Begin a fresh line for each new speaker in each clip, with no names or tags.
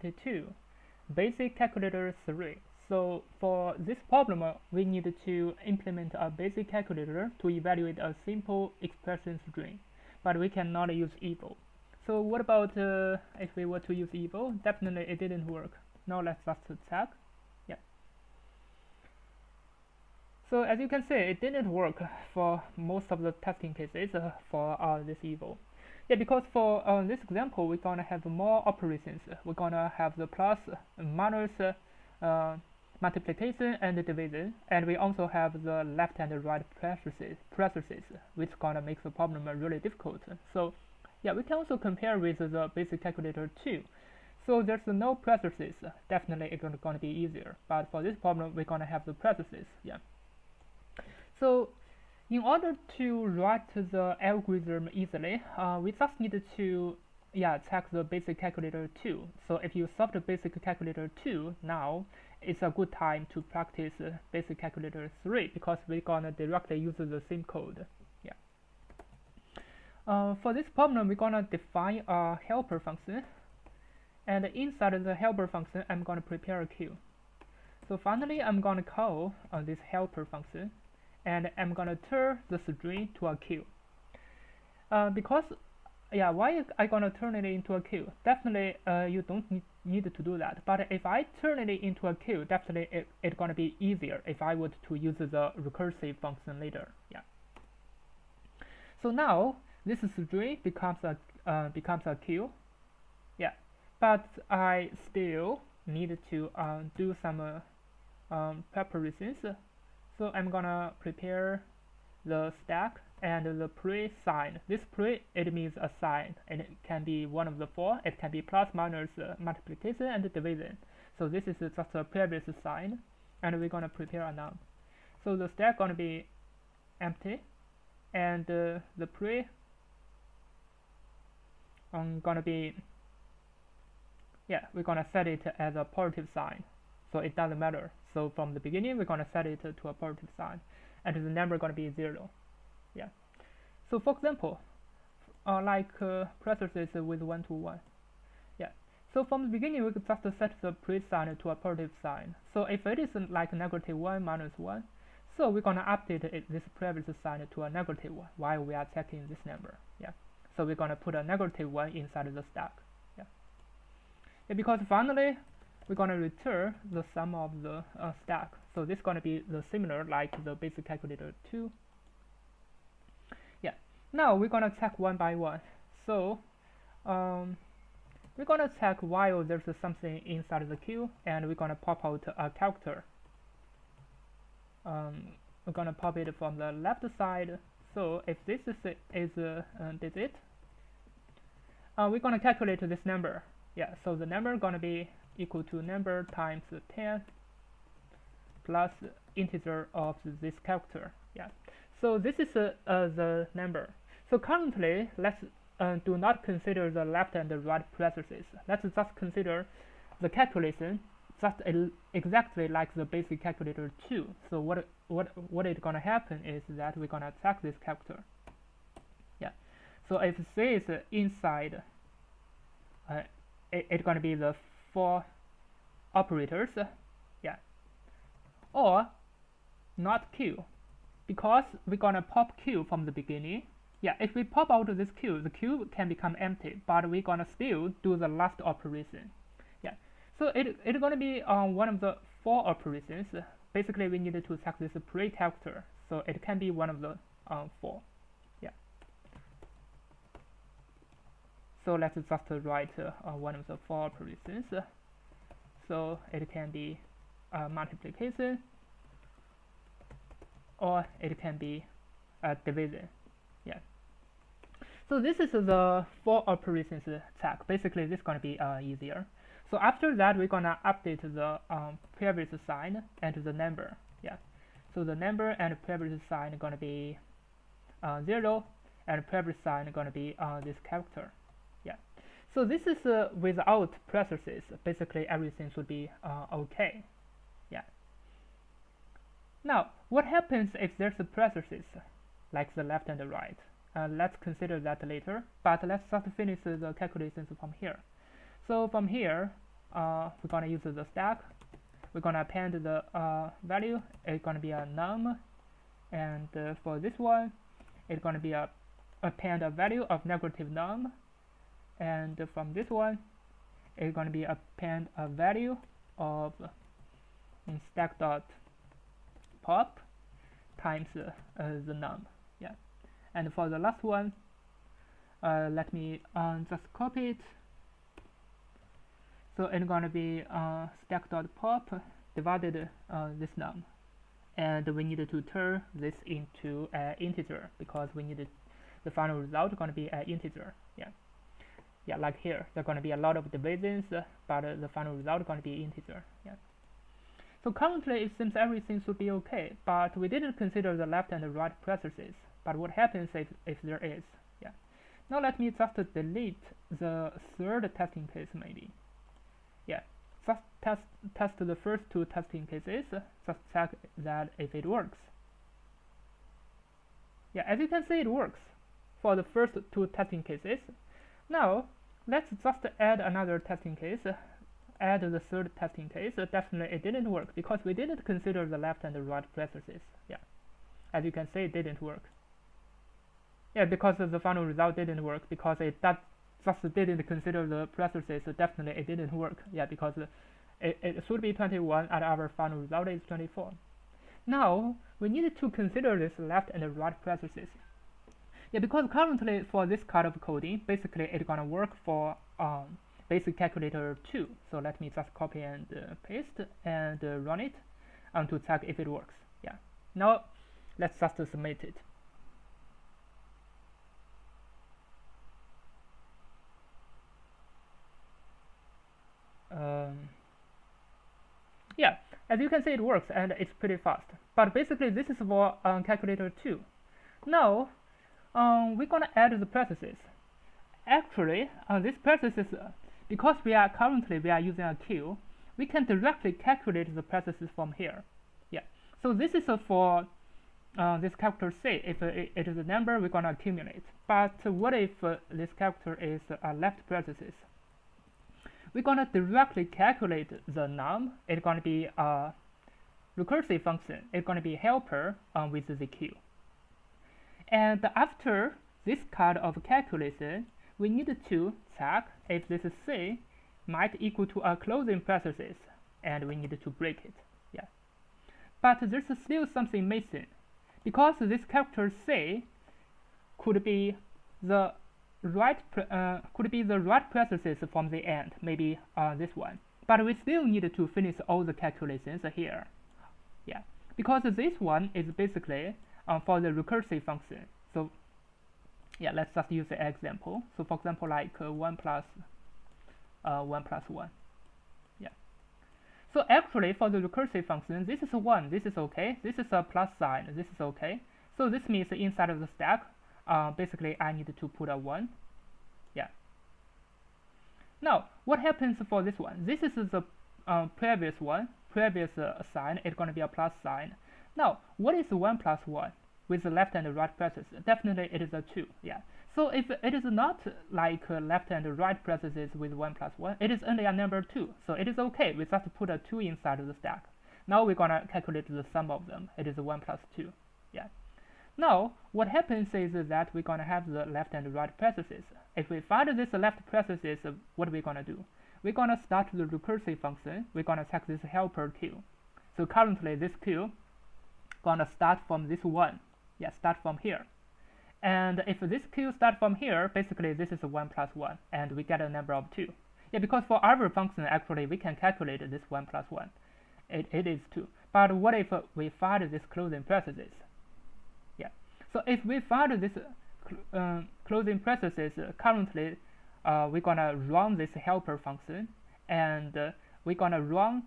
2, basic calculator 3. So for this problem, we need to implement a basic calculator to evaluate a simple expression string, but we cannot use eval. So what about if we were to use eval? Definitely it didn't work. Now let's just check. Yeah. So as you can see, it didn't work for most of the testing cases for this eval. Yeah, because for this example, we're gonna have more operations. We're gonna have the plus, minus, multiplication, and division, and we also have the left and right processes, which gonna make the problem really difficult. So, yeah, we can also compare with the basic calculator 2. So there's no processes. Definitely, it's gonna be easier. But for this problem, we're gonna have the processes. Yeah. So in order to write the algorithm easily, we just need to check the basic calculator 2. So if you solve the basic calculator 2 now, it's a good time to practice basic calculator 3 because we're gonna directly use the same code. Yeah. For this problem, we're gonna define a helper function, and inside the helper function, I'm gonna prepare a queue. So finally, I'm gonna call this helper function, and I'm gonna turn the string to a queue. Because why I gonna turn it into a queue? Definitely you don't need to do that, but if I turn it into a queue, definitely it's gonna be easier if I would to use the recursive function later. Yeah. So now this string becomes a queue. Yeah, but I still need to do some preparations. So I'm gonna prepare the stack and the pre sign. This pre, it means a sign, and it can be one of the four. It can be plus, minus, multiplication, and division. So this is just a previous sign, and we're gonna prepare a none. So the stack gonna be empty, and the pre gonna be we're gonna set it as a positive sign. So it doesn't matter. So from the beginning, we're gonna set it to a positive sign, and the number gonna be 0. Yeah. So for example, processes with 1 to 1. Yeah. So from the beginning, we could just set the pre sign to a positive sign. So if it is like -1 minus 1, so we're gonna update this previous sign to a -1 while we are checking this number. Yeah. So we're gonna put a -1 inside the stack. Yeah. Because finally, we're gonna return the sum of the stack. So this is gonna be the similar like the basic calculator 2. Yeah. Now we're gonna check one by one. So we're gonna check while there's something inside the queue, and we're gonna pop out a character. We're gonna pop it from the left side. So if this is digit, we're gonna calculate this number. Yeah. So the number gonna be equal to number times 10 plus integer of this character. Yeah. So this is the number. So currently, let's do not consider the left and the right processes. Let's just consider the calculation just exactly like the basic calculator 2. So what is gonna happen is that we're gonna check this character. Yeah. So if C is inside, it's gonna be the 4 operators. Yeah. Or not Q, because we're gonna pop Q from the beginning. Yeah, if we pop out this Q, the Q can become empty, but we're gonna still do the last operation. Yeah, so it's gonna be one of the 4 operations. Basically, we need to check this pre-character, so it can be one of the 4. Yeah. So let's just write one of the 4 operations. So it can be multiplication, or it can be division. Yeah. So this is the 4 operations check. Basically, this is going to be easier. So after that, we're going to update the previous sign and the number. Yeah. So the number and previous sign are going to be 0, and previous sign are going to be this character. Yeah. So this is without processes. Basically, everything should be okay. Yeah. Now, what happens if there's a processes, like the left and the right? Let's consider that later, but let's just finish the calculations from here. So from here, we're gonna use the stack. We're gonna append the value. It's gonna be a num, and for this one, it's gonna be append a value of negative num, and from this one, it's gonna be append a value of stack dot pop times the num. Yeah, and for the last one, let me just copy it. So it's gonna be stack dot pop divided this num, and we need to turn this into an integer because we need the final result gonna be an integer. Yeah, like here, there's gonna be a lot of divisions, but the final result gonna be integer. Yeah. So currently it seems everything should be okay, but we didn't consider the left and the right processes. But what happens if there is? Yeah. Now let me just delete the third testing case maybe. Yeah. Just test the first two testing cases. Just check that if it works. Yeah, as you can see, it works for the first two testing cases. Now let's just add another testing case. Add the third testing case. Definitely it didn't work because we didn't consider the left and the right processes. Yeah, as you can see, it didn't work. Yeah, because the final result didn't work because it just didn't consider the processes. So definitely it didn't work. Yeah, because it should be 21 and our final result is 24. Now we need to consider this left and the right processes. Yeah, because currently for this kind of coding, basically it's gonna work for basic calculator 2. So let me just copy and paste and run it to check if it works. Yeah. Now let's just submit it. Yeah, as you can see, it works and it's pretty fast. But basically this is for calculator 2. Now we're gonna add the processes. Actually, these processes, because we are using a queue, we can directly calculate the processes from here. Yeah. So this is for this character C. If it is a number, we're gonna accumulate. But what if this character is left processes? We're gonna directly calculate the num. It's gonna be a recursive function. It's gonna be helper with the queue. And after this kind of calculation, we need to check if this C might equal to a closing processes, and we need to break it. Yeah. But there's still something missing, because this character C could be the right processes from the end, maybe this one. But we still need to finish all the calculations here. Yeah, because this one is basically for the recursive function. So yeah, let's just use the example. So for example, like 1 plus 1. Yeah. So actually for the recursive function, this is 1, this is okay, this is a plus sign, this is okay. So this means inside of the stack, basically I need to put a 1. Yeah. Now what happens for this one? This is the previous sign. It's going to be a plus sign. Now what is 1 plus 1 with the left and right process? Definitely it is a 2. Yeah. So if it is not like left and right processes with 1 plus 1, it is only a number 2. So it is okay. We just put a 2 inside of the stack. Now we're gonna calculate the sum of them. It is 1 plus 2. Yeah. Now what happens is that we're gonna have the left and right processes. If we find this left processes, what are we gonna do? We're gonna start the recursive function. We're gonna check this helper queue. So currently this queue gonna start from this 1. Yeah, start from here. And if this queue starts from here, basically this is 1 plus 1, and we get a number of 2. Yeah, because for our function, actually, we can calculate this 1 plus 1. It is 2. But what if we find this closing processes? Yeah. So if we find this closing processes, currently, we're gonna run this helper function, and we're gonna run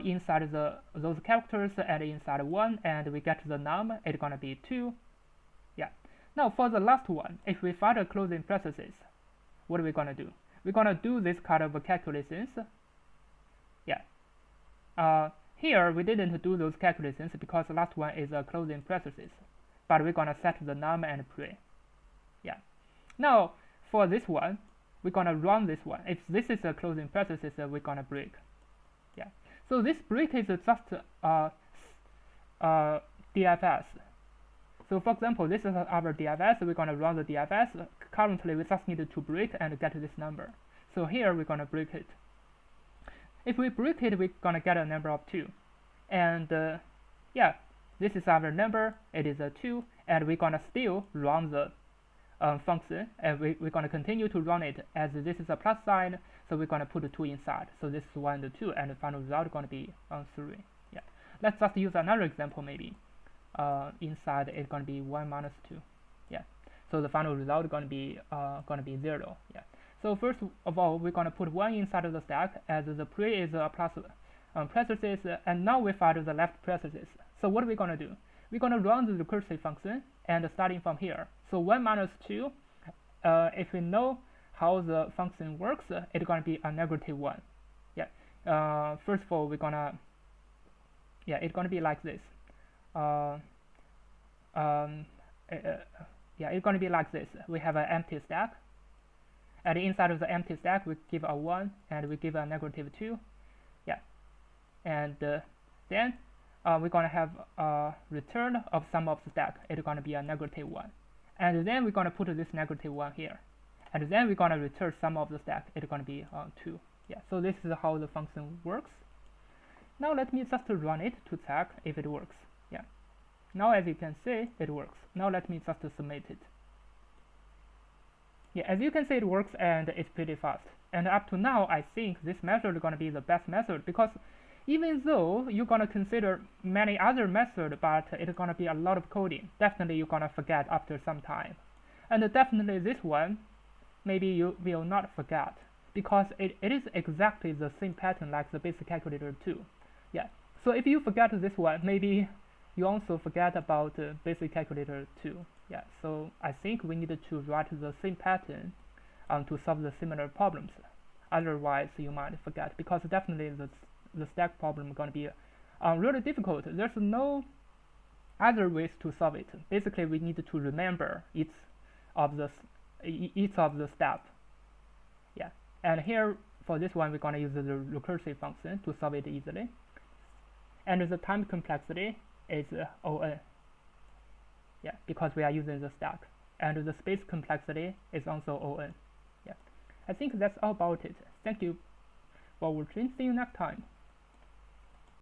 inside those characters and inside 1, and we get the num. It's gonna be 2. Yeah. Now for the last one, if we find a closing processes, what are we gonna do? We're gonna do this kind of calculations. Yeah. Here we didn't do those calculations because the last one is a closing processes, but we're gonna set the num and pray. Yeah. Now for this one, we're gonna run this one. If this is a closing parenthesis, we're gonna break. Yeah. So this break is just DFS. So for example, this is our DFS. We're gonna run the DFS. Currently, we just need to break and get this number. So here we're gonna break it. If we break it, we're gonna get a number of 2. And yeah, this is our number. It is a 2, and we're gonna still run the function, and we're gonna continue to run it as this is a plus sign. So we're gonna put a 2 inside. So this is 1 and 2, and the final result is gonna be 3. Yeah. Let's just use another example maybe. Inside it's gonna be 1 minus 2. Yeah. So the final result is gonna be 0. Yeah. So first of all, we're gonna put 1 inside of the stack, as the pre is a plus parenthesis, and now we find the left parenthesis. So what are we gonna do? We're gonna run the recursive function, and starting from here. So 1 minus 2, if we know how the function works, it's gonna be a -1. Yeah. First of all, we're gonna, yeah, it's gonna be like this. Yeah, it's gonna be like this. We have an empty stack, and inside of the empty stack, we give a 1, and we give a -2. Yeah, and then we're gonna have a return of sum of the stack. It's gonna be a -1, and then we're gonna put this -1 here, and then we're gonna return sum of the stack. It's gonna be 2. Yeah, so this is how the function works. Now let me just run it to check if it works. Yeah, now as you can see, it works. Now let me just submit it. Yeah, as you can see, it works, and it's pretty fast. And up to now, I think this method is gonna be the best method, because even though you're gonna consider many other methods, but it's gonna be a lot of coding. Definitely you're gonna forget after some time. And definitely this one, maybe you will not forget, because it is exactly the same pattern like the basic calculator 2. Yeah, so if you forget this one, maybe you also forget about basic calculator 2. Yeah, so I think we need to write the same pattern to solve the similar problems. Otherwise, you might forget, because definitely the stack problem is going to be really difficult. There's no other ways to solve it. Basically, we need to remember each of the step. Yeah, and here for this one, we're going to use the recursive function to solve it easily. And the time complexity is O(n). Yeah, because we are using the stack. And the space complexity is also O(n). Yeah, I think that's all about it. Thank you for watching. See you next time.